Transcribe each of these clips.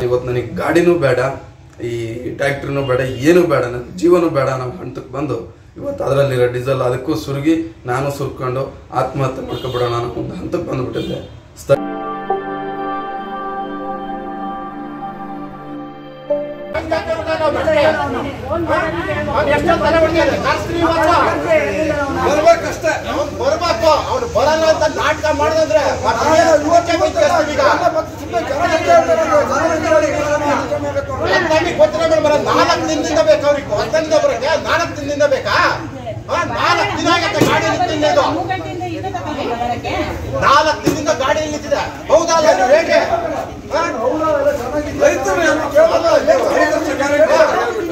ಇವತ್ತು ನನಗೆ ಗಾಡಿನೂ ಬೇಡ, ಈ ಟ್ರ್ಯಾಕ್ಟರ್ನೂ ಬೇಡ, ಏನು ಬೇಡ, ನನ್ನ ಜೀವನೂ ಬೇಡ ಅನ್ನೋ ಹಂತಕ್ಕೆ ಬಂದು ಇವತ್ತು ಅದರಲ್ಲಿರೋ ಡೀಸೆಲ್ ಅದಕ್ಕೂ ಸುರುಗಿ ನಾನು ಸುರ್ಕೊಂಡು ಆತ್ಮಹತ್ಯೆ ಮಾಡ್ಕೊಬಿಡೋಣ ಅನ್ನೋ ಒಂದು ಹಂತಕ್ಕೆ ಬಂದುಬಿಟ್ಟಿದ್ದೆ. ಅವನು ಬರಲ್ಲ ಅಂತ ನಾಟಕ ಮಾಡಿದ್ರೆ ಬರ 4 ದಿನದಿಂದ ಬೇಕು ಅವ್ರಿಗೆ. ಹೊಸದಿಂದ ಬರಕ್ಕೆ 4 ದಿನದಿಂದ ಬೇಕಾ? 4 ದಿನ ಆಗತ್ತೆ ಗಾಡಿ ನಿಂತಿದ್ದು. 4 ದಿನದಿಂದ ಗಾಡಿ ನಿಂತಿದೆ. ಹೌದಲ್ಲ ನೀವು ಹೇಗೆ?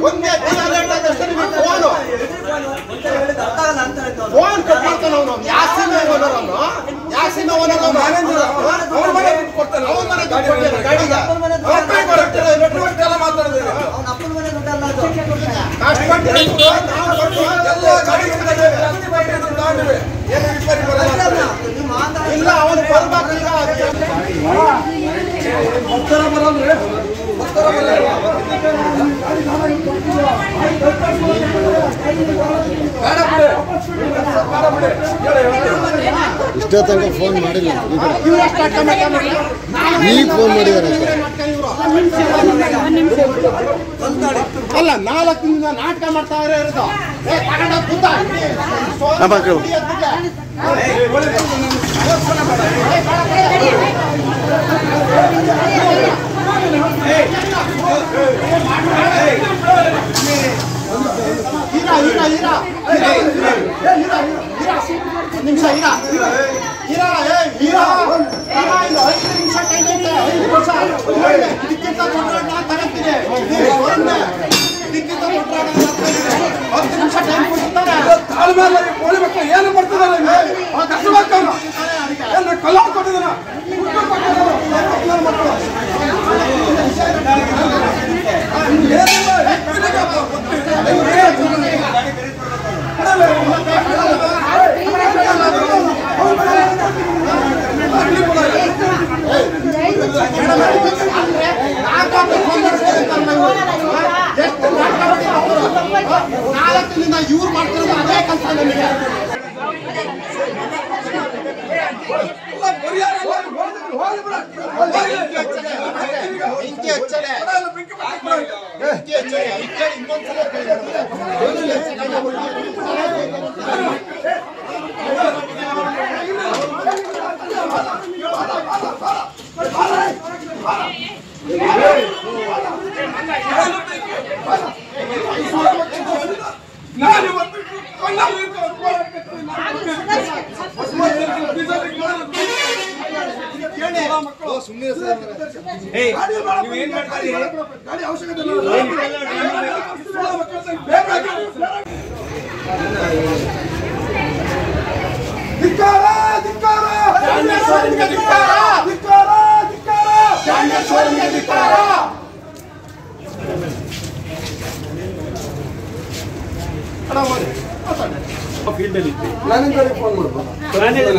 ಒಂದೇ ದಿನ ಲೇಟ್ ಆದಷ್ಟು ನಿಮಗೆ ಫೋನ್ ಕಟ್ ಮಾಡ್ತಾನೆ ಅವನು. ಯಾಸಿನ ಓನರ್ ಅವನು, ಯಾಸಿನ ಓನರ್ ಅವನು ಅವ್ರ ಮನೆ ಕೊಡ್ತಾನೆ, ಅವ್ರ ಮನೆ ಕೊಡ್ತಾನೆ ಗಾಡಿಗೆ. ಇಲ್ಲ ಅವನು ಬರ್ಬೇಕು. ಇಷ್ಟೇ ತನಕ ಫೋನ್ ಮಾಡಿಲ್ಲ, ಈಗ ಫೋನ್ ಮಾಡಿದ್ದಾರೆ. ಅಲ್ಲ 4 ದಿನದಿಂದ ನಾಟಕ ಮಾಡ್ತಾ ಇರೋದು. ನಿಮಿಷ ಏನು ಮಾಡ್ತಿದ್ದಾನೆ ಕಲ್ಲ ಕೊಟ್ಟಿದ್ದಾನ ಇವ್ರು ಮಾಡ್ತಿರೋದು ಅದೇ ಕೆಲಸ ನಮಗೆ. ಫೀಲ್ಡ್ ಅಲ್ಲಿ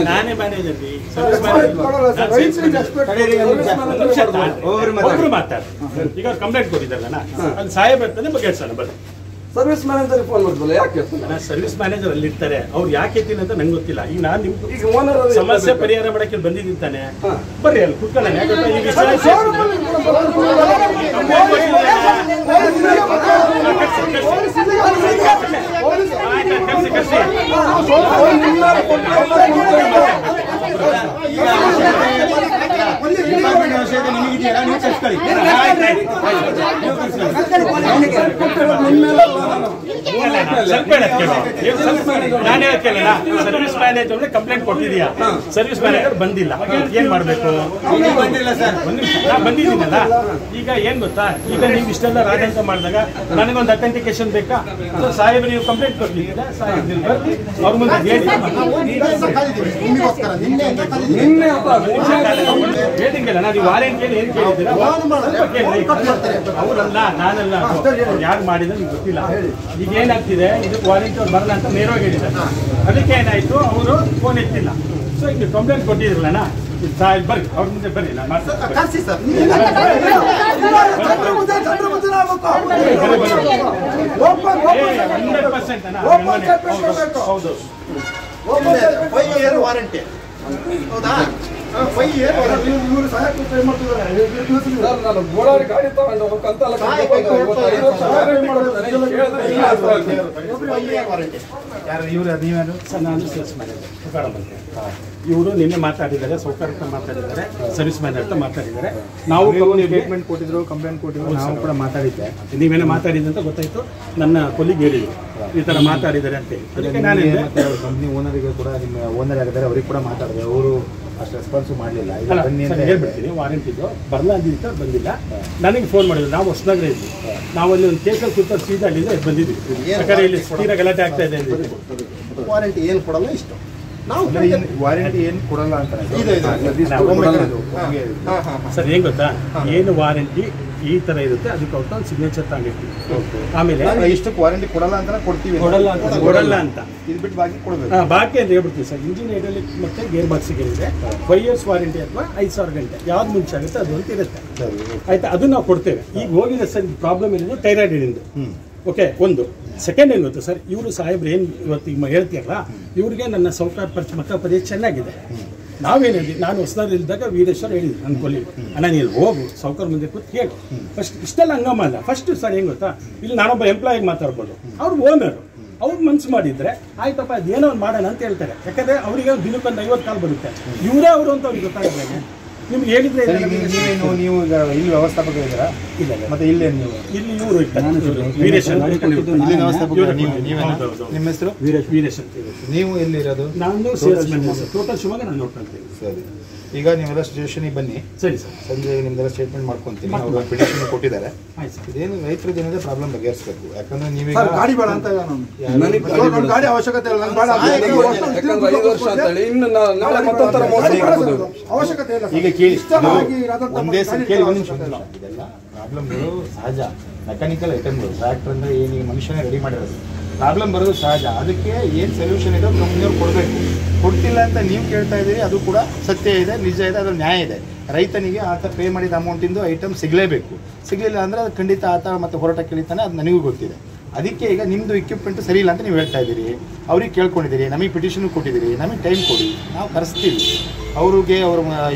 ನಾನೇ ಮ್ಯಾನೇಜರ್ ಮಾತಾಡ್ತಾರೆ. ಈಗ ಕಂಪ್ಲೇಂಟ್ ಕೊಟ್ಟಿದ್ದಾರಲ್ಲ, ಅದು ಸಾಹೇಬ್ ಅಂತಂದ್ರೆ ಬಗೆಹರಿಸೋಣ ಬನ್ನಿ. ಸರ್ವಿಸ್ ಮ್ಯಾನೇಜರ್ ಫೋನ್ ಮಾಡ್ದಲ್ಲ, ಯಾಕೆ ಸರ್ವಿಸ್ ಮ್ಯಾನೇಜರ್ ಅಲ್ಲಿ ಇರ್ತಾರೆ, ಅವ್ರು ಯಾಕೆ ಎತ್ತೀನಿ ಅಂತ ನಂಗೆ ಗೊತ್ತಿಲ್ಲ. ಈಗ ನಾನು ನಿಮ್ಗೆ ಸಮಸ್ಯೆ ಪರಿಹಾರ ಮಾಡಕ್ಕೆ ಬಂದಿದ್ದೀನಿ ತಾನೆ, ಬರ್ರಿ ಅಲ್ಲಿ ಕುತ್ಕೊಳ್ಳೋಣ. ನಾನು ಹೇಳ್ಕೇಳ ಸರ್ವಿಸ್ ಮ್ಯಾನೇಜರ್ ಕಂಪ್ಲೇಂಟ್ ಕೊಟ್ಟಿದೀಯಾ, ಸರ್ವಿಸ್ ಮ್ಯಾನೇಜರ್ ಬಂದಿಲ್ಲ, ಏನ್ ಮಾಡ್ಬೇಕು? ನಾ ಬಂದಿದ್ದೀನಲ್ಲ. ಈಗ ಏನ್ ಗೊತ್ತಾ, ಈಗ ನೀವು ಇಷ್ಟೆಲ್ಲ ರಾಜಾಂತ ಮಾಡಿದಾಗ ನನಗೊಂದು ಅಥೆಂಟಿಕೇಶನ್ ಬೇಕಾ? ಸಾಹೇಬ್ ನೀವು ಕಂಪ್ಲೇಂಟ್ ಕೊಟ್ಟಿದ್ದೀರಾ, ಸಾಹೇಬ್ ಅವ್ರ ಮುಂದೆ ಹೇಳಿದ್ದೀರಾ? ನೀವು ವಾರಂಟಿ ಏನ್ ಕೇಳಿದ್ದೀರಾ? ಅವರಲ್ಲ, ನಾನಲ್ಲ, ಯಾರು ಮಾಡಿದ್ರೆ ನಿಮ್ಗೆ ಗೊತ್ತಿಲ್ಲ. ಈಗ ಏನಾಗ್ತಿದೆ, ಇದಕ್ಕೆ ವಾರಂಟಿ ಅವ್ರು ಬರಲ್ಲ ಅಂತ ನೇರವಾಗಿ ಹೇಳಿದ್ದಾರೆ. ಅದಕ್ಕೆ ಏನಾಯ್ತು, ಅವರು ಫೋನ್ ಎತ್ತಿಲ್ಲ. ಸೊ ಈಗ ಕಂಪ್ಲೇಂಟ್ ಕೊಟ್ಟಿದ್ರಲ್ಲ, ಬರ್ರಿ ಅವ್ರ ಮುಂದೆ ಬರ್ರಿ, ನಾನು ಮಾಡ್ತೀನಿ. ಹೌದು ವಾರಂಟಿ ಹೌದಾ? ಗಾಡಿ ತಗೊಂಡು ಸರ್, ನಾನು ಸೇಲ್ಸ್ ಮ್ಯಾನೇಜರ್ ತುಕಾರಾಮ್ ಅಂತ. ಇವರು ನಿನ್ನೆ ಮಾತಾಡಿದ್ದಾರೆ, ಸೌಕರ್ಯ ಮಾತಾಡಿದ್ದಾರೆ, ಸರ್ವಿಸ್ ಮ್ಯಾನೇಜರ್ ಮಾತಾಡಿದ್ದಾರೆ. ನಾವು ಸ್ಟೇಟ್ಮೆಂಟ್ ಕೊಟ್ಟಿದ್ರು, ಕಂಪ್ಲೇಂಟ್ ಕೊಟ್ಟಿದ್ರು, ನಾವು ಕೂಡ ಮಾತಾಡಿದ್ದೆ. ನೀವೇನೋ ಮಾತಾಡಿದೆ ಅಂತ ಗೊತ್ತಾಯ್ತು. ನನ್ನ ಕೊಲ್ಲಿಗೆ ಹೇಳಿದ್ರು ಈ ತರ ಮಾತಾಡಿದ್ದಾರೆ ಅಂತ ಹೇಳಿ. ಅದಕ್ಕೆ ನಾನು ಕಂಪ್ನಿ ಓನರಿಗೆ ಕೂಡ, ನಿಮ್ಮ ಓನರ್ ಆಗಿದ್ದಾರೆ, ಅವ್ರಿಗೆ ಕೂಡ ಮಾತಾಡಿದೆ. ಅವರು ಅಷ್ಟು ರೆಸ್ಪಾನ್ಸು ಮಾಡಲಿಲ್ಲ. ಹೇಳ್ಬಿಡ್ತೀನಿ, ವಾರಂಟಿದ್ದು ಬರಲ್ಲ ಅಂದಿದ್ದ ಬಂದಿಲ್ಲ. ನನಗೆ ಫೋನ್ ಮಾಡಿದ್ರು, ನಾವು ಹೊಸನಗರ ಇದ್ವಿ, ನಾವಲ್ಲಿ ಒಂದು ಕೇಸಲ್ಲಿ ಕೂತ ಸೀದಾ ಅಲ್ಲಿಂದ ಬಂದಿದ್ವಿ. ಯಾಕಂದ್ರೆ ಇಲ್ಲಿ ತೀರಾ ಗಲಾಟೆ ಆಗ್ತಾ ಇದೆ. ವಾರಂಟಿ ಏನು ಕೊಡಲ್ಲ ಇಷ್ಟು ನಾವು ವಾರಂಟಿ ಏನು ಕೊಡಲ್ಲ ಅಂತ ಸರ್. ಏನ್ ಗೊತ್ತಾ, ಏನು ವಾರಂಟಿ ಈ ತರ ಇರುತ್ತೆ, ಅದಕ್ಕೆ ಅವ್ರ ಸಿಗ್ನೇಚರ್ ತಗೊಂಡಿರ್ತೀವಿ. ಆಮೇಲೆ ಇಷ್ಟಕ್ಕೆ ವಾರಂಟಿ ಕೊಡಲ್ಲ ಅಂತ ಕೊಡ್ತೀವಿ, ಕೊಡಲ್ಲ ಅಂತ ಇದು ಬಿಟ್ಟು ಬಾಕಿ ಕೊಡಬೇಕು. ಬಾಕಿ ಅಂತ ಹೇಳ್ಬಿಡ್ತೀವಿ ಸರ್. ಇಂಜಿನ್ ಹೈಡ್ರಾಲಿಕ್ ಮತ್ತೆ ಗೇರ್ ಬಾಕ್ಸಿಗೆ ಏನಿದೆ 5 years ವಾರಂಟಿ ಅಥವಾ 5,000 ಗಂಟೆ ಯಾವ್ದು ಮುಂಚೆ ಆಗುತ್ತೆ ಅದು ಅಂತ ಇರುತ್ತೆ. ಆಯ್ತಾ, ಅದು ನಾವು ಕೊಡ್ತೇವೆ. ಈಗ ಹೋಗಿದೆ ಸರ್, ಪ್ರಾಬ್ಲಮ್ ಏನಿದೆ ಥೈರಾಯ್ಡ್ ಏನಿದೆ. ಓಕೆ, ಒಂದು ಸೆಕೆಂಡ್ ಏನು ಗೊತ್ತಾ ಸರ್, ಇವರು ಸಾಹೇಬ್ರು ಏನು ಇವತ್ತು ಈಗ ಹೇಳ್ತೀರಲ್ಲ, ಇವ್ರಿಗೆ ನನ್ನ ಸೌಕರ್ಯ ಮತ ಪರಿಚಯ ಚೆನ್ನಾಗಿದೆ. ನಾವೇನಿದ್ವಿ, ನಾನು ಹೊಸದಾಗಿ ಇದ್ದಾಗ ವೀರೇಶ್ವರ್ ಹೇಳಿದ್ರು ನನ್ನ ಕೊಲ್ಲಿ, ಅಣ್ಣ ನೀನು ಹೋಗು ಸೌಕರ್ಯ ಮುಂದೆ ಕೂತು ಹೇಳು. ಫಸ್ಟ್ ಇಷ್ಟೆಲ್ಲ ಹಂಗಮ್ಮ ಅಲ್ಲ. ಫಸ್ಟ್ ಸರ್ ಏನು ಗೊತ್ತಾ, ಇಲ್ಲಿ ನಾನೊಬ್ಬ ಎಂಪ್ಲಾಯಿಗೆ ಮಾತಾಡ್ಬೋದು, ಅವ್ರು ಓನರು, ಅವ್ರು ಮನ್ಸು ಮಾಡಿದ್ರೆ ಆಯ್ತಪ್ಪ ಅದೇನೋ ಒಂದು ಮಾಡೋಣ ಅಂತ ಹೇಳ್ತಾರೆ. ಯಾಕಂದ್ರೆ ಅವರಿಗೆ ದಿನಕ್ಕೊಂದು 50 ಕಾಲ್ ಬರುತ್ತೆ. ಇವರೇ ಅವರು ಅಂತ ಅವ್ರಿಗೆ ಗೊತ್ತಾಗಿದ್ದಾಗ ನಿಮ್ಗೆ ಹೇಳಿದ್ರೆ ನೀವು ಈಗ ಇಲ್ಲಿ ವ್ಯವಸ್ಥಾಪಕ ಇದ್ದೀರಾ? ಇಲ್ಲ, ಮತ್ತೆ ಇಲ್ಲೇನು ನೀವು? ಇಲ್ಲಿ ಇವರು ನಿಮ್ಮ ಹೆಸರು ವೀರೇಶ್ ಅಂತ. ನೀವು ಎಲ್ಲಿ ಇರೋದು? ನಾನು ಸೇಲ್ಸ್ ಮ್ಯಾನೇಜರ್, ಟೋಟಲ್ ಶಿವಮೊಗ್ಗ ನಾನು ನೋಡ್ಕೊಳ್ತೀನಿ. ಸರಿ, ಈಗ ನೀವೆಲ್ಲ ಸ್ಟೇಷನಿಗೆ ಬನ್ನಿ. ಸರಿ ಸರ್, ಸಂಜೆ ನಿಮ್ದೆಲ್ಲ ಸ್ಟೇಟ್ಮೆಂಟ್ ಮಾಡ್ಕೊಂತೀನಿ. ಅವರು ಪಿಟಿಷನ್ ಕೊಟ್ಟಿದ್ದಾರೆ. ಆಯ್ತು ಸರ್. ಇದೇನು ರೈತರದ್ದು ಏನಿದೆ ಪ್ರಾಬ್ಲಮ್ ಬಗೆಹರಿಸಬೇಕು. ಯಾಕಂದ್ರೆ ನೀವೀಗ ಗಾಡಿ ಬೇಡ ಅಂತ ಗಾಡಿ ಅವಶ್ಯಕತೆ ಇಲ್ಲ, ಯಾಕಂದ್ರೆ 5 ವರ್ಷ ಅಂತ ಹೇಳಿ ಇನ್ನು ನಾಳೆ ಮತ್ತೊಂಥರ ಅವಶ್ಯಕತೆ ಇಲ್ಲ. ಈಗ ಕೇಳಿ, ಒಂದೇ ಕೇಳಿ, ಒಂದು ನಿಮಿಷ. ಇದೆಲ್ಲ ಪ್ರಾಬ್ಲಮ್ಗಳು ಸಹಜ. ಮೆಕ್ಯಾನಿಕಲ್ ಐಟಮ್ಗಳು, ಟ್ರ್ಯಾಕ್ಟರ್ ಅಂದ್ರೆ ಏನು ಮನುಷ್ಯನೇ ರೆಡಿ ಮಾಡಿರೋದು. ಪ್ರಾಬ್ಲಮ್ ಬರೋದು ಸಹಜ. ಅದಕ್ಕೆ ಏನು ಸೊಲ್ಯೂಷನ್ ಇದೆ ಕಂಪ್ನಿಯವ್ರು ಕೊಡಬೇಕು. ಕೊಡ್ತಿಲ್ಲ ಅಂತ ನೀವು ಕೇಳ್ತಾ ಇದ್ದೀರಿ, ಅದು ಕೂಡ ಸತ್ಯ ಇದೆ, ನಿಜ ಇದೆ, ಅದ್ರಲ್ಲಿ ನ್ಯಾಯ ಇದೆ. ರೈತನಿಗೆ ಆತ ಪೇ ಮಾಡಿದ ಅಮೌಂಟಿಂದು ಐಟಮ್ ಸಿಗಲೇಬೇಕು. ಸಿಗಲಿಲ್ಲ ಅಂದರೆ ಅದು ಖಂಡಿತ ಆತ ಮತ್ತೆ ಹೋರಾಟ ಕೇಳಿತಾನೆ, ಅದು ನನಗೂ ಗೊತ್ತಿದೆ. ಅದಕ್ಕೆ ಈಗ ನಿಮ್ಮದು ಇಕ್ವಿಪ್ಮೆಂಟ್ ಸರಿ ಇಲ್ಲ ಅಂತ ನೀವು ಹೇಳ್ತಾ ಇದ್ದೀರಿ, ಅವ್ರಿಗೆ ಕೇಳ್ಕೊಂಡಿದ್ದೀರಿ, ನಮಗೆ ಪಿಟಿಷನ್ ಕೊಟ್ಟಿದ್ದೀರಿ, ನಮಗೆ ಟೈಮ್ ಕೊಡಿ, ನಾವು ಕರೆಸ್ತೀವಿ. ಅವ್ರಿಗೆ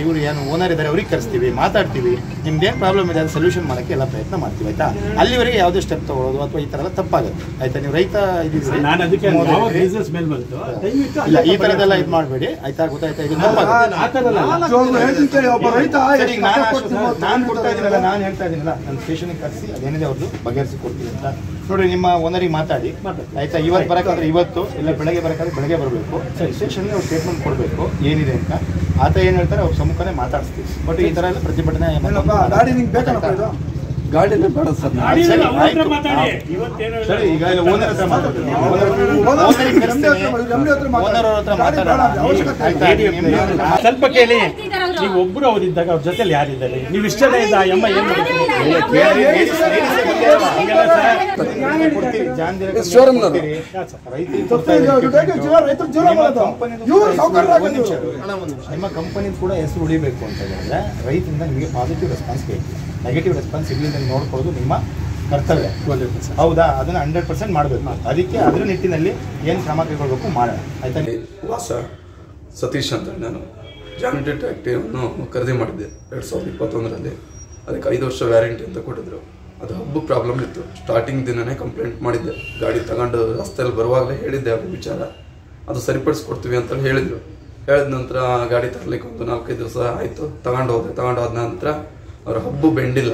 ಇವರು ಏನು ಓನರ್ ಇದ್ದಾರೆ ಅವ್ರಿಗೆ ಕರೆಸ್ತೀವಿ, ಮಾತಾಡ್ತೀವಿ. ನಿಮ್ದೇನು ಪ್ರಾಬ್ಲಮ್ ಇದೆ ಅದು ಸೊಲ್ಯೂಷನ್ ಮಾಡೋಕ್ಕೆ ಎಲ್ಲ ಪ್ರಯತ್ನ ಮಾಡ್ತೀವಿ. ಆಯ್ತಾ? ಅಲ್ಲಿವರೆಗೆ ಯಾವುದೇ ಸ್ಟೆಪ್ ತೊಗೊಳ್ಳೋದು ಅಥವಾ ಈ ಥರ ಎಲ್ಲ ತಪ್ಪಾಗುತ್ತೆ. ಆಯ್ತಾ? ನೀವು ರೈತ ಇದ್ದೀರಿ, ನಾನು ಅದಕ್ಕೆ ಬಿಸ್ನೆಸ್ ಮೇಲೆ ಬಂತು ಇಲ್ಲ ಈ ಥರದ್ದೆಲ್ಲ ಇದು ಮಾಡಬೇಡಿ. ಆಯ್ತಾ? ಗೊತ್ತಾಯ್ತಾ? ಇದು ತಪ್ಪಾಗುತ್ತೆ. ನಾನು ಕೊಡ್ತಾ ಇದ್ದೀನಲ್ಲ, ನಾನು ಹೇಳ್ತಾ ಇದ್ದೀನಲ್ಲ, ನನ್ನ ಸ್ಟೇಷನ್ಗೆ ಕರೆಸಿ ಅದೇನಿದೆ ಅವ್ರದ್ದು ಬಗೆಹರಿಸಿ ಕೊಡ್ತೀವಿ ಅಂತ ನೋಡ್ರಿ. ನಿಮ್ಮ ಓನರಿಗೆ ಮಾತಾಡಿ. ಆಯ್ತಾ? ಇವತ್ತು ಬರೋಕ್ಕಾದ್ರೆ ಇವತ್ತು, ಇಲ್ಲ ಬೆಳಗ್ಗೆ ಬರೋಕ್ಕಾದ್ರೆ ಬೆಳಗ್ಗೆ ಬರಬೇಕು. ಸ್ಟೇಷನ್ಗೆ ಅವ್ರು ಸ್ಟೇಟ್ಮೆಂಟ್ ಕೊಡಬೇಕು ಏನಿದೆ ಅಂತ. ಆತ ಏನು ಹೇಳ್ತಾರೆ ಅವ್ರ ಸಮ್ಮುಖನೇ ಮಾತಾಡಿಸ್ತೀವಿ. ಬಟ್ ಈ ಥರ ಎಲ್ಲ ಪ್ರತಿಭಟನೆ ಗಾಡಿ ನಿಮ್ಗೆ ಬೇಕಲ್ಲ, ಗಾಡಿನೇ ಬೇಡ ಸರ್. ಸರಿ, ಈಗ ಓನರ್ ಹತ್ರ ಮಾತಾಡ್ತೀನಿ. ಓನರ್ ಹತ್ರ ಮಾತಾಡೋಣ. ಸ್ವಲ್ಪ ಕೇಳಿ, ನೀವು ಒಬ್ರು ಅವರಿದ್ದಾಗ ಅವ್ರ ಜೊತೆಲಿ ಯಾರಿದ್ದಾರೆ? ನೀವು ಇಷ್ಟೆಲ್ಲ ಇದ್ದ ಅಮ್ಮ ಏನು ನಿಮ್ಮ ಕಂಪನಿ ಕೂಡ ಹೆಸರು ಉಳಿಬೇಕು ಅಂತ ಹೇಳಿದ್ರೆ ರೈತರಿಂದ ನಿಮಗೆ ಪಾಸಿಟಿವ್ ರೆಸ್ಪಾನ್ಸ್ ಬೇಕು. ನೆಗೆಟಿವ್ ರೆಸ್ಪಾನ್ಸ್ ಇರಲಿಲ್ಲ ನೋಡ್ಕೊಳ್ಳೋದು ನಿಮ್ಮ ಕರ್ತವ್ಯ. ಹೌದಾ? ಅದನ್ನು 100% ಮಾಡಬೇಕು. ಅದಕ್ಕೆ ಅದರ ನಿಟ್ಟಿನಲ್ಲಿ ಏನು ಕ್ರಮ ಕೈಗೊಳ್ಬೇಕು ಮಾಡೋಣ. ಆಯ್ತಾ? ವಾಸ ಸತೀಶ್ ಅಂತ ನಾನು ಜಾಮಿಟಿ ಟ್ಯಾಕ್ಟಿಯನ್ನು ಖರೀದಿ ಮಾಡಿದ್ದೆ 2021ರಲ್ಲಿ. ಅದಕ್ಕೆ 5 ವರ್ಷ ವ್ಯಾರಂಟಿ ಅಂತ ಕೊಟ್ಟಿದ್ರು. ಅದು ಹಬ್ಬ ಪ್ರಾಬ್ಲಮ್ ಇತ್ತು. ಸ್ಟಾರ್ಟಿಂಗ್ ದಿನನೇ ಕಂಪ್ಲೇಂಟ್ ಮಾಡಿದ್ದೆ. ಗಾಡಿ ತಗೊಂಡು ರಸ್ತೆಯಲ್ಲಿ ಬರುವಾಗಲೇ ಹೇಳಿದ್ದೆ ಅವ್ರ ವಿಚಾರ. ಅದು ಸರಿಪಡಿಸ್ಕೊಡ್ತೀವಿ ಅಂತ ಹೇಳಿದರು. ಹೇಳಿದ ನಂತರ ಗಾಡಿ ತರಲಿಕ್ಕೆ ಒಂದು 4-5 ದಿವಸ ಆಯಿತು. ತಗೊಂಡೋದ ನಂತರ ಅವ್ರ ಹಬ್ಬ ಬೆಂಡಿಲ್ಲ.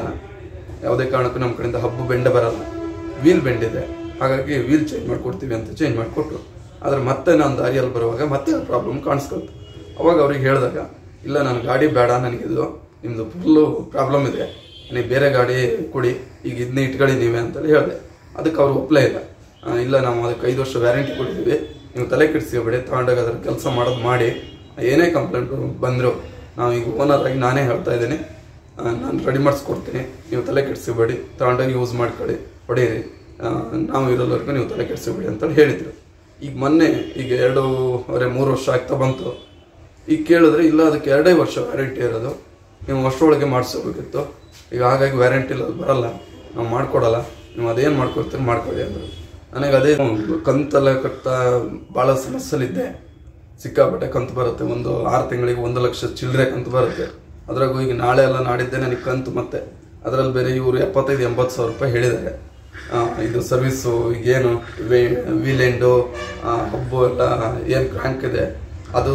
ಯಾವುದೇ ಕಾರಣಕ್ಕೂ ನಮ್ಮ ಕಡೆಯಿಂದ ಹಬ್ಬ ಬೆಂಡೆ ಬರಲ್ಲ. ವೀಲ್ ಬೆಂಡಿದೆ. ಹಾಗಾಗಿ ವೀಲ್ ಚೇಂಜ್ ಮಾಡಿಕೊಡ್ತೀವಿ ಅಂತ ಚೇಂಜ್ ಮಾಡಿಕೊಟ್ರು. ಆದರೆ ಮತ್ತೆ ನಾನು ದಾರಿಯಲ್ಲಿ ಬರುವಾಗ ಮತ್ತೆ ಪ್ರಾಬ್ಲಮ್ ಕಾಣಿಸ್ಕೊಳ್ತು. ಅವಾಗ ಅವ್ರಿಗೆ ಹೇಳಿದಾಗ, ಇಲ್ಲ ನನ್ನ ಗಾಡಿ ಬೇಡ, ನನಗಿದು ನಿಮ್ಮದು ಫುಲ್ಲು ಪ್ರಾಬ್ಲಮ್ ಇದೆ, ನೀವು ಬೇರೆ ಗಾಡಿ ಕೊಡಿ, ಈಗ ಇದನ್ನ ಇಟ್ಕೊಳ್ಳಿ ನೀವೇ ಅಂತೇಳಿ ಹೇಳಿದೆ. ಅದಕ್ಕೆ ಅವ್ರು ಒಪ್ಪಲೇ ಇಲ್ಲ. ಇಲ್ಲ ನಾವು ಅದಕ್ಕೆ 5 ವರ್ಷ ವ್ಯಾರಂಟಿ ಕೊಟ್ಟಿದ್ದೀವಿ, ನೀವು ತಲೆ ಕೆಡಿಸ್ಕೋಬೇಡಿ, ತಗೊಂಡಾಗ ಅದ್ರ ಕೆಲಸ ಮಾಡೋದು ಮಾಡಿ, ಏನೇ ಕಂಪ್ಲೇಂಟ್ ಬಂದರು ನಾವು ಈಗ ಓನರ್ ಆಗಿ ನಾನೇ ಹೇಳ್ತಾ ಇದ್ದೀನಿ, ನಾನು ರೆಡಿ ಮಾಡಿಸ್ಕೊಡ್ತೀನಿ, ನೀವು ತಲೆ ಕೆಡಿಸ್ಕೋಬೇಡಿ, ತಗೊಂಡಾಗ ಯೂಸ್ ಮಾಡ್ಕೊಳ್ಳಿ, ಹೊಡೀರಿ, ನಾವು ಇರೋಲ್ಲವರೆಗೂ ನೀವು ತಲೆ ಕೆಡಿಸ್ಕೋಬೇಡಿ ಅಂತೇಳಿ ಹೇಳಿದರು. ಈಗ ಮೊನ್ನೆ ಈಗ 2.5-3 ವರ್ಷ ಆಗ್ತಾ ಬಂತು. ಈಗ ಕೇಳಿದ್ರೆ ಇಲ್ಲ ಅದಕ್ಕೆ 2 ವರ್ಷ ವ್ಯಾರಂಟಿ ಇರೋದು, ನೀವು ವರ್ಷದೊಳಗೆ ಮಾಡಿಸ್ಕೋಬೇಕಿತ್ತು, ಈಗ ಹಾಗಾಗಿ ವ್ಯಾರಂಟಿ ಇಲ್ಲ ಬರಲ್ಲ, ನಾವು ಮಾಡಿಕೊಡಲ್ಲ, ನೀವು ಅದೇನು ಮಾಡ್ಕೊಡ್ತೀರಿ ಮಾಡ್ಕೊಳ್ಳಿ ಅಂದರು. ನನಗೆ ಅದೇ ಕಂತೆಲ್ಲ ಕಟ್ತಾ ಭಾಳ ಸಮಸ್ಯೆಲಿದ್ದೆ. ಸಿಕ್ಕಾಪಟ್ಟೆ ಕಂತು ಬರುತ್ತೆ, ಒಂದು 6 ತಿಂಗಳಿಗೆ 1 ಲಕ್ಷ ಚಿಲ್ಲರೆ ಕಂತು ಬರುತ್ತೆ. ಅದ್ರಾಗೂ ಈಗ ನಾಳೆ ಎಲ್ಲ ನಾಡಿದ್ದೆ ನನಗೆ ಕಂತು, ಮತ್ತೆ ಅದರಲ್ಲಿ ಬೇರೆ ಇವರು 75-80 ಸಾವಿರ ರೂಪಾಯಿ ಹೇಳಿದ್ದಾರೆ. ಇದು ಸರ್ವಿಸು ಈಗೇನು ವೀಲೆಂಡು ಹಬ್ಬು ಎಲ್ಲ ಏನು ಕ್ರ್ಯಾಂಕ್ ಇದೆ ಅದು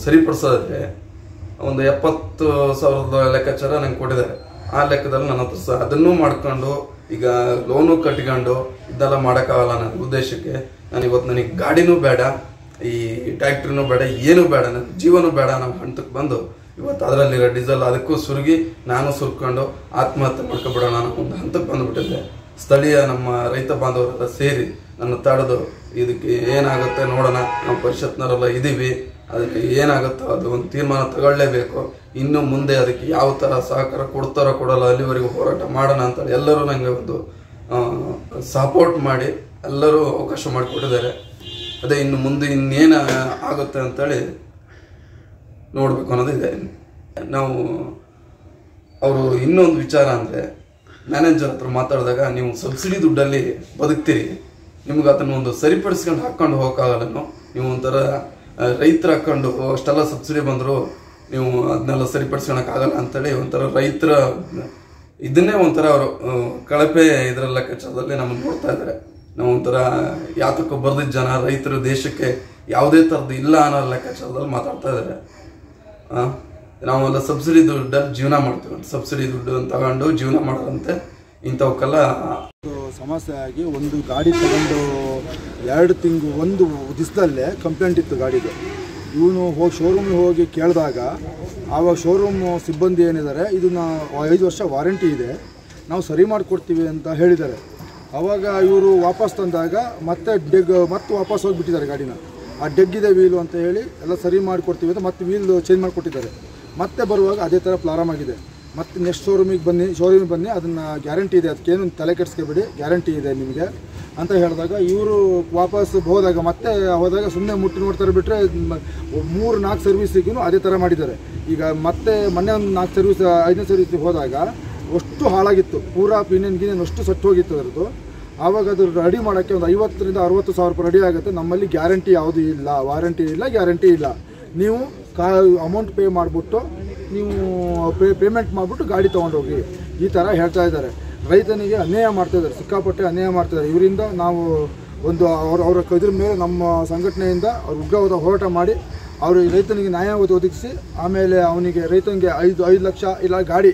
ಸರಿಪಡಿಸೋದ್ರೆ ಒಂದು 70,000 ಲೆಕ್ಕಾಚಾರ ನಂಗೆ ಕೊಟ್ಟಿದ್ದಾರೆ. ಆ ಲೆಕ್ಕದಲ್ಲಿ ನನ್ನ ಹತ್ರ ಸಹ ಅದನ್ನೂ ಮಾಡ್ಕೊಂಡು ಈಗ ಲೋನು ಕಟ್ಕೊಂಡು ಇದೆಲ್ಲ ಮಾಡೋಕ್ಕಾಗಲ್ಲ. ನನ್ನ ಉದ್ದೇಶಕ್ಕೆ ನಾನು ಇವತ್ತು ನನಗೆ ಗಾಡಿನೂ ಬೇಡ, ಈ ಟ್ಯಾಕ್ಟ್ರಿನೂ ಬೇಡ, ಏನೂ ಬೇಡ, ನನ್ನ ಜೀವನೂ ಬೇಡ ನಮ್ಮ ಹಂತಕ್ಕೆ ಬಂದು ಇವತ್ತು ಅದರಲ್ಲಿರೋ ಡೀಸೆಲ್ ಅದಕ್ಕೂ ಸುರುಗಿ ನಾನು ಸುರ್ಕೊಂಡು ಆತ್ಮಹತ್ಯೆ ಮಾಡ್ಕೊಬಿಡೋಣ ಅನ್ನೋ ಒಂದು ಹಂತಕ್ಕೆ ಬಂದುಬಿಟ್ಟಿದ್ದೆ. ಸ್ಥಳೀಯ ನಮ್ಮ ರೈತ ಬಾಂಧವರೆಲ್ಲ ಸೇರಿ ನನ್ನ ತಡೆದು ಇದಕ್ಕೆ ಏನಾಗುತ್ತೆ ನೋಡೋಣ, ನಾವು ಪರಿಷತ್ನವರೆಲ್ಲ ಇದ್ದೀವಿ, ಅದಕ್ಕೆ ಏನಾಗುತ್ತೋ ಅದು ಒಂದು ತೀರ್ಮಾನ ತಗೊಳ್ಳೇಬೇಕು. ಇನ್ನು ಮುಂದೆ ಅದಕ್ಕೆ ಯಾವ ಥರ ಸಹಕಾರ ಕೊಡ್ತಾರೋ ಕೊಡಲ್ಲ, ಅಲ್ಲಿವರೆಗೂ ಹೋರಾಟ ಮಾಡೋಣ ಅಂತೇಳಿ ಎಲ್ಲರೂ ನನಗೆ ಒಂದು ಸಪೋರ್ಟ್ ಮಾಡಿ ಎಲ್ಲರೂ ಅವಕಾಶ ಮಾಡಿಕೊಟ್ಟಿದ್ದಾರೆ. ಅದೇ ಇನ್ನು ಮುಂದೆ ಇನ್ನೇನು ಆಗುತ್ತೆ ಅಂತೇಳಿ ನೋಡಬೇಕು ಅನ್ನೋದಿದೆ. ನಾವು ಅವರು ಇನ್ನೊಂದು ವಿಚಾರ ಅಂದರೆ ಮ್ಯಾನೇಜರ್ ಹತ್ರ ಮಾತಾಡಿದಾಗ, ನೀವು ಸಬ್ಸಿಡಿ ದುಡ್ಡಲ್ಲಿ ಬದುಕ್ತೀರಿ, ನಿಮ್ಗೆ ಅದನ್ನು ಒಂದು ಸರಿಪಡಿಸ್ಕೊಂಡು ಹಾಕ್ಕೊಂಡು ಹೋಗೋಕ್ಕಾಗಲ್ಲ, ನೀವು ಒಂಥರ ರೈತರ ಹಾಕ್ಕೊಂಡು ಅಷ್ಟೆಲ್ಲ ಸಬ್ಸಿಡಿ ಬಂದರೂ ನೀವು ಅದನ್ನೆಲ್ಲ ಸರಿಪಡಿಸ್ಕೊಳಕ್ಕಾಗಲ್ಲ ಅಂತೇಳಿ ಒಂಥರ ರೈತರ ಇದನ್ನೇ ಒಂಥರ ಅವರು ಕಳಪೆ ಇದರ ಲೆಕ್ಕಾಚಾರದಲ್ಲಿ ನಮ್ಮನ್ನು ನೋಡ್ತಾ ಇದ್ದಾರೆ. ನಾವು ಒಂಥರ ಯಾತಕ್ಕೂ ಬರ್ದಿದ್ದ ಜನ ರೈತರು ದೇಶಕ್ಕೆ ಯಾವುದೇ ಥರದ್ದು ಇಲ್ಲ ಅನ್ನೋ ಲೆಕ್ಕಾಚಾರದಲ್ಲಿ ಮಾತಾಡ್ತಾ ಇದ್ದಾರೆ. ನಾವೆಲ್ಲ ಸಬ್ಸಿಡಿ ದುಡ್ಡಲ್ಲಿ ಜೀವನ ಮಾಡ್ತೀವಿ, ಸಬ್ಸಿಡಿ ದುಡ್ಡು ತಗೊಂಡು ಜೀವನ ಮಾಡೋದಂತೆ ಇಂಥವಕ್ಕೆಲ್ಲ ಸಮಸ್ಯೆ ಆಗಿ ಒಂದು ಗಾಡಿ ತಗೊಂಡು 2 ತಿಂಗಳು 1 ದಿವಸದಲ್ಲೇ ಕಂಪ್ಲೇಂಟ್ ಇತ್ತು ಗಾಡಿದು. ಇವನು ಶೋರೂಮಿಗೆ ಹೋಗಿ ಕೇಳಿದಾಗ ಆವಾಗ ಶೋರೂಮ್ ಸಿಬ್ಬಂದಿ ಏನಿದ್ದಾರೆ, ಇದನ್ನು 5 ವರ್ಷ ವಾರಂಟಿ ಇದೆ, ನಾವು ಸರಿ ಮಾಡಿಕೊಡ್ತೀವಿ ಅಂತ ಹೇಳಿದ್ದಾರೆ. ಆವಾಗ ಇವರು ವಾಪಸ್ ತಂದಾಗ ಮತ್ತೆ ವಾಪಸ್ ಹೋಗಿಬಿಟ್ಟಿದ್ದಾರೆ ಗಾಡಿನ. ಆ ಡೆಗ್ಗಿದೆ ವೀಲು ಅಂತ ಹೇಳಿ ಎಲ್ಲ ಸರಿ ಮಾಡಿಕೊಡ್ತೀವಿ ಅಂತ ಮತ್ತೆ ವೀಲ್ ಚೇಂಜ್ ಮಾಡಿಕೊಟ್ಟಿದ್ದಾರೆ. ಮತ್ತೆ ಬರುವಾಗ ಅದೇ ಥರ ಪ್ರಾಬ್ಲಮ್ ಆಗಿದೆ. ಮತ್ತು ನೆಕ್ಸ್ಟ್ ಶೋರೂಮಿಗೆ ಬನ್ನಿ ಅದನ್ನು ಗ್ಯಾರಂಟಿ ಇದೆ, ಅದಕ್ಕೇನು ತಲೆ ಕೆಡಿಸ್ಕೋಬೇಡಿ, ಗ್ಯಾರಂಟಿ ಇದೆ ನಿಮಗೆ ಅಂತ ಹೇಳಿದಾಗ ಇವರು ವಾಪಸ್ ಹೋದಾಗ ಸುಮ್ಮನೆ ಮುಟ್ಟಿ ನೋಡ್ತಾರೆ ಬಿಟ್ಟರೆ 3-4 ಸರ್ವಿಸಿಗೂ ಅದೇ ಥರ ಮಾಡಿದ್ದಾರೆ. ಈಗ ಮತ್ತೆ ಮೊನ್ನೆ ಒಂದು 4 ಸರ್ವಿಸ್ 5ನೇ ಸರ್ವಿಸ್ಗೆ ಹೋದಾಗ ಅಷ್ಟು ಹಾಳಾಗಿತ್ತು, ಪೂರಾ ಪಿನಿಯನ್ ಅಷ್ಟು ಸಟ್ಟು ಹೋಗಿತ್ತು ಅದರದ್ದು. ಆವಾಗ ಅದು ರೆಡಿ ಮಾಡೋಕ್ಕೆ ಒಂದು 50,000-60,000 ರೂಪಾಯಿ ರೆಡಿ ಆಗುತ್ತೆ. ನಮ್ಮಲ್ಲಿ ಗ್ಯಾರಂಟಿ ಯಾವುದೂ ಇಲ್ಲ, ವಾರಂಟಿ ಇಲ್ಲ, ಗ್ಯಾರಂಟಿ ಇಲ್ಲ. ನೀವು ಅಮೌಂಟ್ ಪೇ ಮಾಡಿಬಿಟ್ಟು ನೀವು ಪೇಮೆಂಟ್ ಮಾಡಿಬಿಟ್ಟು ಗಾಡಿ ತೊಗೊಂಡೋಗಿ ಈ ಥರ ಹೇಳ್ತಾ ಇದ್ದಾರೆ. ರೈತನಿಗೆ ಅನ್ಯಾಯ ಮಾಡ್ತಾಯಿದ್ದಾರೆ, ಸಿಕ್ಕಾಪಟ್ಟೆ ಅನ್ಯಾಯ ಮಾಡ್ತಾಯಿದ್ದಾರೆ. ಇವರಿಂದ ನಾವು ಒಂದು ಅವರ ಇದ್ರ ಮೇಲೆ ನಮ್ಮ ಸಂಘಟನೆಯಿಂದ ಅವ್ರು ಉಗ್ರವಾದ ಹೋರಾಟ ಮಾಡಿ ಅವರು ರೈತನಿಗೆ ನ್ಯಾಯ ಒದಗಿಸಿ, ಆಮೇಲೆ ಅವನಿಗೆ ರೈತನಿಗೆ 5 ಲಕ್ಷ ಇಲ್ಲ ಗಾಡಿ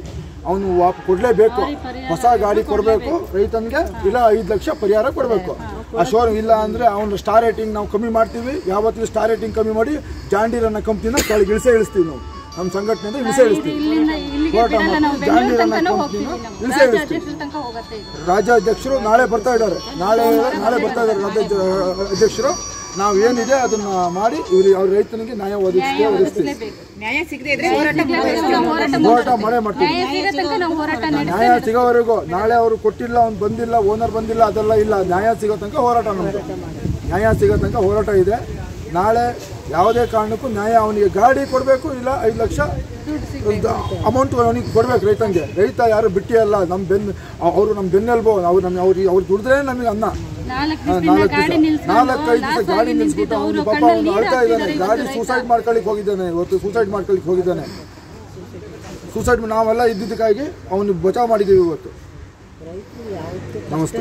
ಅವನು ಕೊಡಲೇಬೇಕು, ಹೊಸ ಗಾಡಿ ಕೊಡಬೇಕು ರೈತನಿಗೆ, ಇಲ್ಲ 5 ಲಕ್ಷ ಪರಿಹಾರ ಕೊಡಬೇಕು. ಆ ಶೋರೂಮ್ ಇಲ್ಲ ಅಂದರೆ ಅವನು ಸ್ಟಾರ್ ರೇಟಿಂಗ್ ನಾವು ಕಮ್ಮಿ ಮಾಡ್ತೀವಿ, ಯಾವತ್ತೂ ಸ್ಟಾರ್ ರೇಟಿಂಗ್ ಕಮ್ಮಿ ಮಾಡಿ ಜಾಂಡೀರ್ ಅನ್ನೋ ಕಂಪ್ನಿನ ಕೆಳಗೆ ಇಳಿಸ್ತೀವಿ. ನಾವು ನಮ್ಮ ಸಂಘಟನೆಯಿಂದ ಇಳಿಸ್ತೀವಿ, ಹೋರಾಟ ಮಾಡಿ ಜಾಂಡೀರ್ ಅನ್ನೋ ಕಂಪ್ನಿನ ಇಳಿಸ್ತೀವಿ. ರಾಜ್ಯಾಧ್ಯಕ್ಷರು ನಾಳೆ ಬರ್ತಾ ಇದ್ದಾರೆ, ನಾಳೆ ಬರ್ತಾ ಇದ್ದಾರೆ ರಾಜ್ಯಾಧ್ಯಕ್ಷರು. ನಾವು ಏನಿದೆ ಅದನ್ನ ಮಾಡಿ ಅವ್ರ ರೈತನಿಗೆ ನ್ಯಾಯ ಒದಗಿಸ್ತೀವಿ. ಹೋರಾಟ ಮಾಡೇ ಮಾಡ್ತೀವಿ, ನ್ಯಾಯ ಸಿಗೋವರೆಗೂ. ನಾಳೆ ಅವರು ಕೊಟ್ಟಿಲ್ಲ, ಅವ್ನು ಬಂದಿಲ್ಲ, ಓನರ್ ಬಂದಿಲ್ಲ, ಅದೆಲ್ಲ ಇಲ್ಲ, ನ್ಯಾಯ ಸಿಗೋ ತನಕ ಹೋರಾಟ ನಮ್ಮದು. ನ್ಯಾಯ ಸಿಗೋ ತನಕ ಹೋರಾಟ ಇದೆ. ನಾಳೆ ಯಾವುದೇ ಕಾರಣಕ್ಕೂ ನ್ಯಾಯ, ಅವನಿಗೆ ಗಾಡಿ ಕೊಡಬೇಕು, ಇಲ್ಲ 5 ಲಕ್ಷ ಅಮೌಂಟ್ ಅವನಿಗೆ ಕೊಡಬೇಕು ರೈತನಿಗೆ. ರೈತ ಯಾರು ಬಿಟ್ಟಿ ಅಲ್ಲ, ಅವರು ನಮ್ಮ ಬೆನ್ನೆಲ್ಬೋ, ಅವ್ರು ದುಡಿದ್ರೆ ನಮಗೆ ಅನ್ನ. 4-5 ದಿವಸ ಗಾಡಿ ನಿಲ್ಲಿಸ್ಬಿಟ್ಟು ಅವನು ಪಾಪ ಅವನು ಅಳ್ತಾ ಇದ್ದಾನೆ. ಗಾಡಿ ಸೂಸೈಡ್ ಮಾಡ್ಕೊಳ್ಳಿಕ್ಕೆ ಹೋಗಿದ್ದಾನೆ, ಇವತ್ತು ಸೂಸೈಡ್ ಮಾಡ್ಕೊಳ್ಳಿಕ್ಕೆ ಹೋಗಿದ್ದಾನೆ. ನಾವೆಲ್ಲ ಇದ್ದಿದ್ದಕ್ಕಾಗಿ ಅವನು ಬಚಾವ್ ಮಾಡಿದ್ದೀವಿ ಇವತ್ತು. ನಮಸ್ತೆ.